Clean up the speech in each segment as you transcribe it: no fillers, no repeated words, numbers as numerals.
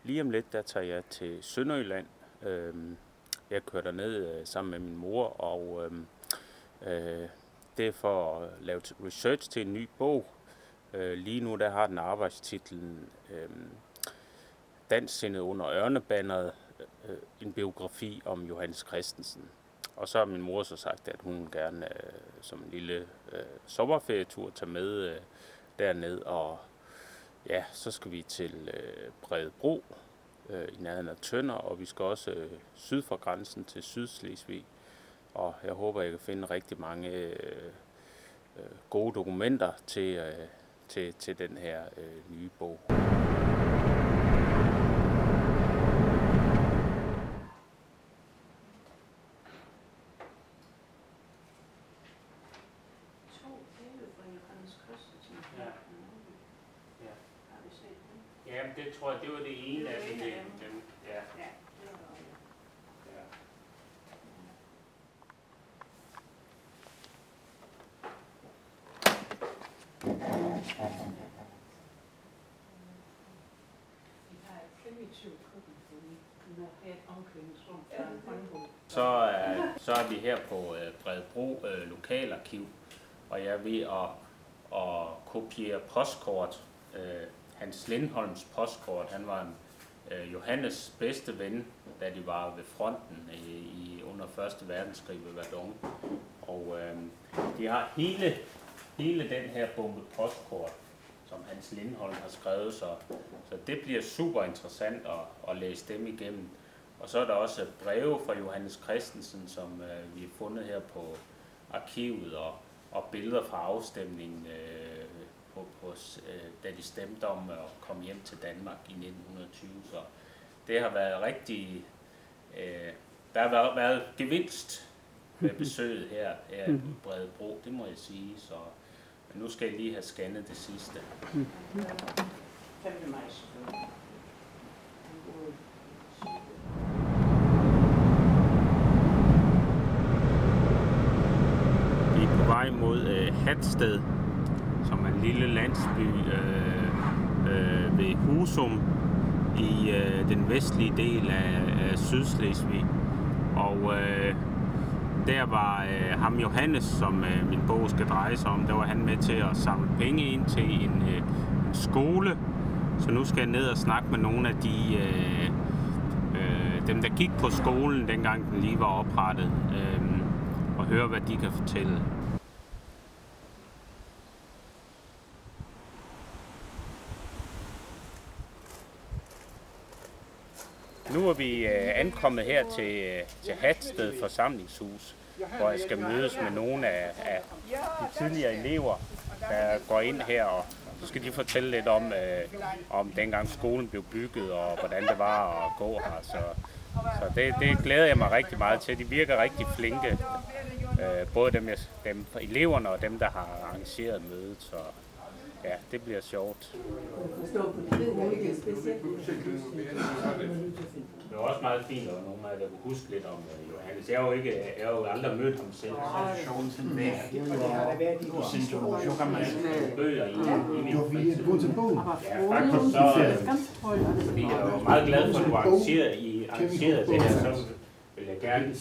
Lige om lidt, der tager jeg til Sønderjylland. Jeg kører derned sammen med min mor, og det er for at lave research til en ny bog. Lige nu der har den arbejdstitlen Dansksindet under ørnebanneret, en biografi om Johannes Christensen. Og så har min mor så sagt, at hun gerne som en lille sommerferietur tage med derned, og ja, så skal vi til Bredebro i nærheden af Tønder, og vi skal også syd for grænsen til Sydslesvig. Og jeg håber, jeg kan finde rigtig mange gode dokumenter til den her nye bog. Ja, det tror jeg, det var det ene af dem. Ja. Så er vi her på Bredebro Lokalarkiv, og jeg er ved at kopiere postkort. Hans Lindholms postkort. Han var Johannes bedste ven, da de var ved fronten under 1. verdenskrig ved Verdun. Og de har hele den her bunke postkort, som Hans Lindholm har skrevet, så det bliver super interessant at læse dem igennem. Og så er der også breve fra Johannes Christensen, som vi har fundet her på arkivet, og billeder fra afstemningen, da de stemte om at komme hjem til Danmark i 1920. Så det har været rigtig... der har været gevinst med besøget her i Bredebro, det må jeg sige. Så men nu skal jeg lige have scannet det sidste. Vi er på vej mod Hatsted, som er en lille landsby ved Husum i den vestlige del af Sydslesvig. Og der var ham Johannes, som min bog skal dreje sig om, der var han med til at samle penge ind til en skole. Så nu skal jeg ned og snakke med nogle af dem, der gik på skolen, dengang den lige var oprettet, og høre, hvad de kan fortælle. Nu er vi ankommet her til Hatsted forsamlingshus, hvor jeg skal mødes med nogle af de tidligere elever, der går ind her, og så skal de fortælle lidt om dengang skolen blev bygget, og hvordan det var at gå her. Så det glæder jeg mig rigtig meget til. De virker rigtig flinke, både dem eleverne og dem, der har arrangeret mødet. Så ja, det bliver sjovt. Det var også meget fint, at nogen af jer kunne huske lidt om Johannes. Jeg har jo aldrig mødt ham selv. Bøger i faktisk så, fordi jeg var meget glad for, at du arrangerede det her, så vil jeg gerne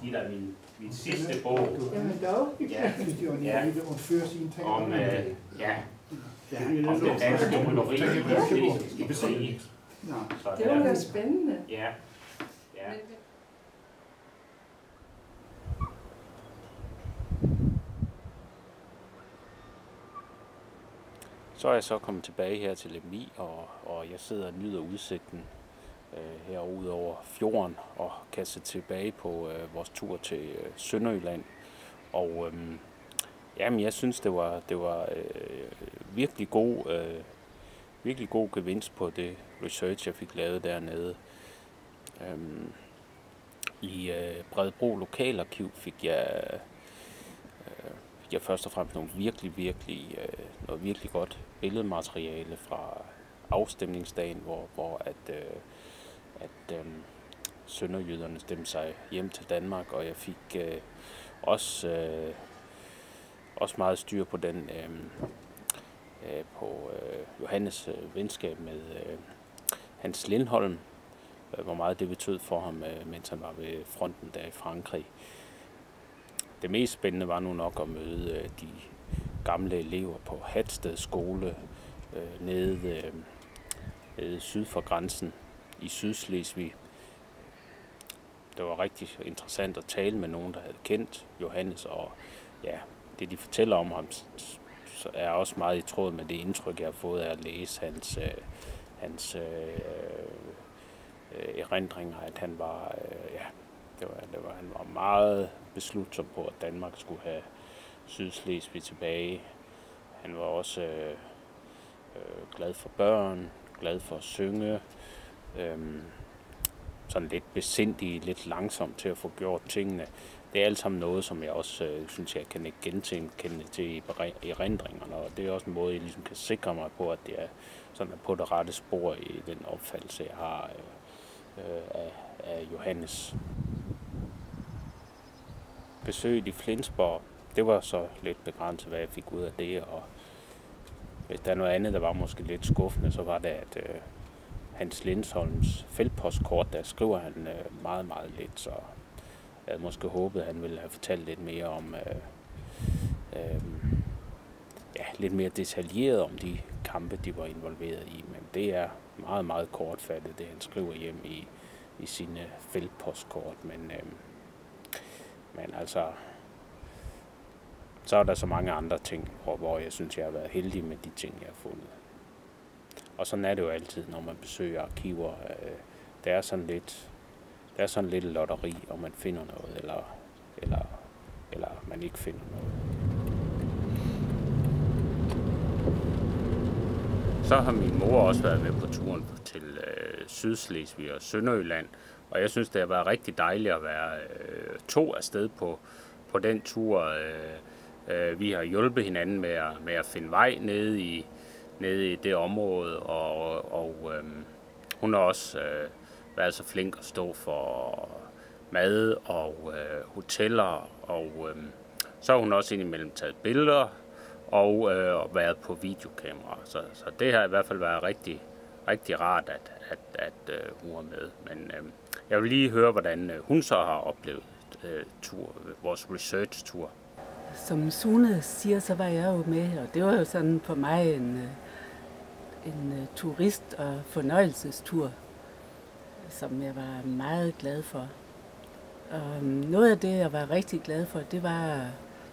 give dig min sidste bog. Om den danske monarki i den slesvigske krig. Det var da spændende. Ja. Så er jeg så kommet tilbage her til Lemvig, og jeg sidder og nyder udsigten herude over fjorden, og kan se tilbage på vores tur til Sønderjylland. Og jamen, jeg synes, det var virkelig god gevinst på det research, jeg fik lavet dernede. I Bredebro Lokalarkiv fik jeg først og fremmest noget virkelig godt billedmateriale fra afstemningsdagen, hvor sønderjyderne stemte sig hjem til Danmark, og jeg fik også meget styr på den på Johannes venskab med Hans Lindholm, hvor meget det betød for ham, mens han var ved fronten der i Frankrig. Det mest spændende var nu nok at møde de gamle elever på Hatsted skole nede syd for grænsen i Sydslesvig. Det var rigtig interessant at tale med nogen, der havde kendt Johannes, og ja, det de fortæller om ham er også meget i tråd med det indtryk, jeg har fået af at læse hans erindringer, at han var, han var meget beslutsom på, at Danmark skulle have Sydslesvig tilbage. Han var også glad for børn, glad for at synge, sådan lidt besindig, lidt langsom til at få gjort tingene. Det er alt sammen noget, som jeg også synes, jeg kan genkende til i erindringerne, og det er også en måde, jeg ligesom kan sikre mig på, at det er sådan på det rette spor i den opfattelse, jeg har af Johannes. Besøget i Flensborg, det var så lidt begrænset, hvad jeg fik ud af det, og hvis der er noget andet, der var måske lidt skuffende, så var det, at Hans Lindholms feltpostkort, der skriver han meget, meget lidt, så jeg havde måske håbet, at han ville have fortalt lidt mere om, lidt mere detaljeret om de kampe, de var involveret i, men det er meget, meget kortfattet, det han skriver hjem i sine feltpostkort, men altså, så er der så mange andre ting, hvor jeg synes, jeg har været heldig med de ting, jeg har fundet. Og sådan er det jo altid, når man besøger arkiver. Der er sådan lidt lotteri, om man finder noget, eller man ikke finder noget. Så har min mor også været med på turen til Sydslesvig og Sønderjylland, og jeg synes, det har været rigtig dejligt at være to afsted på den tur. Vi har hjulpet hinanden med at finde vej nede i det område, og hun har også været så flink at stå for mad og hoteller, og så har hun også indimellem taget billeder og været på videokamera. Så det har i hvert fald været rigtig, rigtig rart, at hun er med. Men jeg vil lige høre, hvordan hun så har oplevet vores research-tur. Som Sune siger, så var jeg jo med, og det var jo sådan for mig en turist- og fornøjelsestur, som jeg var meget glad for. Og noget af det, jeg var rigtig glad for, det var at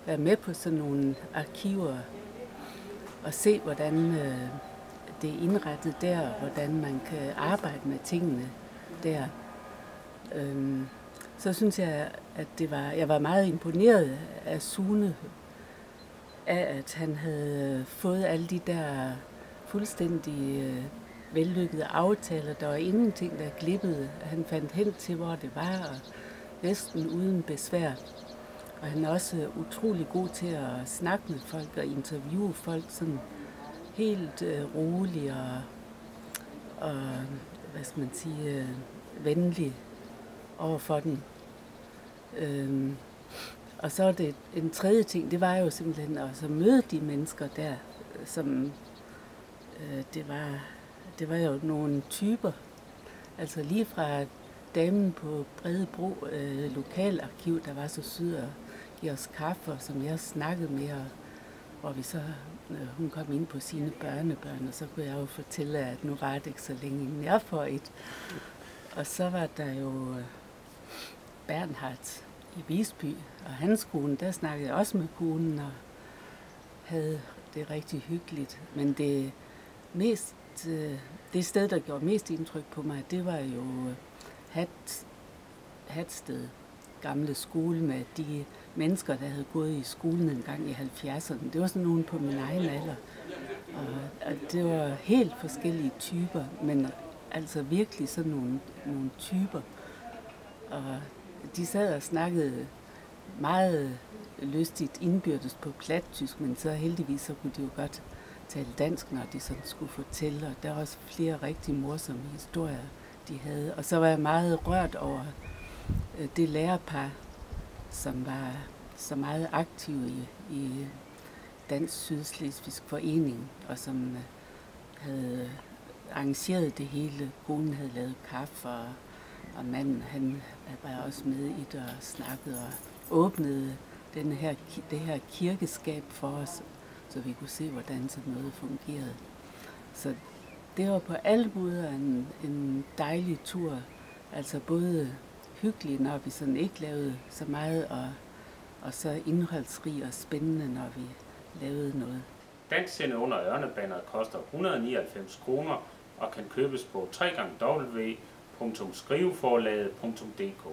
være med på sådan nogle arkiver og se, hvordan det er indrettet der, og hvordan man kan arbejde med tingene der. Så synes jeg, at jeg var meget imponeret af Sune, af at han havde fået alle de der fuldstændig vellykkede aftaler. Der var ingenting, der glippede. Han fandt hen til, hvor det var, og næsten uden besvær. Og han er også utrolig god til at snakke med folk og interviewe folk sådan helt rolig og hvad skal man sige, venlig over for den. Og så er det en tredje ting, det var jo simpelthen at møde de mennesker der, som det var jo nogle typer. Altså lige fra damen på Bredebro lokalarkiv, der var så sød at give os kaffe, som jeg snakkede med, hvor vi så, hun kom ind på sine børnebørn, og så kunne jeg jo fortælle, at nu var det ikke så længe, inden jeg får et. Og så var der jo Bernhard i Visby, og hans kone, der snakkede jeg også med konen, og havde det rigtig hyggeligt. Men det sted, der gjorde mest indtryk på mig, det var jo Hatsted gamle skole med de mennesker, der havde gået i skolen en gang i 70'erne. Det var sådan nogen på min egen alder. Og det var helt forskellige typer, men altså virkelig sådan nogle typer. Og de sad og snakkede meget lystigt indbyrdes på plattysk, men så heldigvis så kunne de jo godt tale dansk, når de sådan skulle fortælle. Og der var også flere rigtig morsomme historier, de havde. Og så var jeg meget rørt over det lærerpar, som var så meget aktive Dansk Sydslesvigsk Forening, og som havde arrangeret det hele. Konen havde lavet kaffe, og manden han var også med i det og snakkede og åbnede det her kirkeskab for os, så vi kunne se, hvordan sådan noget fungerede. Så det var på alle måder en dejlig tur. Altså både hyggelig, når vi sådan ikke lavede så meget, og så indholdsrig og spændende, når vi lavede noget. Danskscene under Ørnebanneret koster 199 kroner og kan købes på www.skriveforlaget.dk.